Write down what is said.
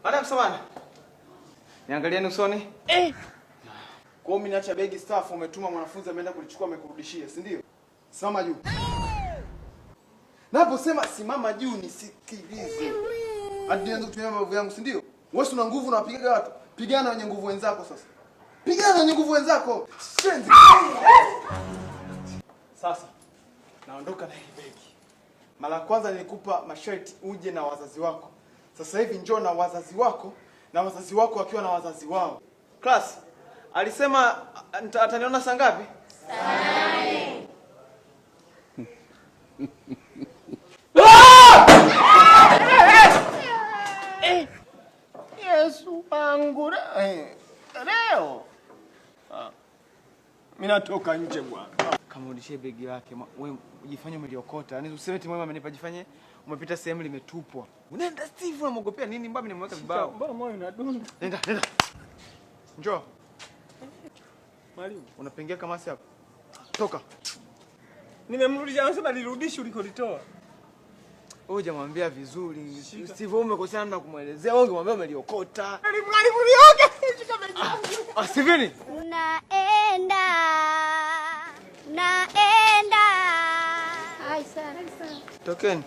Madam Samani. Niangalieni usoni. Kwa hiyo mimi niacha begi staff, umetuma mwanafunzi ameenda kulichukua amekurudishia, si ndio? Simama juu. Naposema simama juu nisikilize. Hadi nianze kutumia mabavu yangu, si ndio? Wewe una nguvu na wapigaga watu. Pigana wenye nguvu wenzako sasa. Pigana wenye nguvu wenzako. Strength. Sasa naondoka na hii begi. Mara kwanza nilikupa masharti uje na wazazi wako. Sasa hivi njoo na wazazi wako na wazazi wako wakiwa na wazazi wao. Class, alisema ataniona saa ngapi? Saa 8. Yesu wangu leo. Mimi natoka nje bwana. Kamrudishie begi lake. Wewe ujifanye umeliokota. Yaani useme timu amenipa jifanye umepita sehemu limetupwa. Unaenda Steve unamwogopea nini? Mbona nimemweka vibao? Mbona moyo unadunda? Nenda. Njoo. Mwalimu, unapengia kama si hapo. Toka. Nimemrudisha, anasema nirudishe ulikolitoa. Wewe hujamwambia vizuri. Steve umekosana na kumuelezea. Wewe ungemwambia umeliokota. Mwalimu nioke. Shika begi. Steven. Naenda. Hai sana. Tokeni.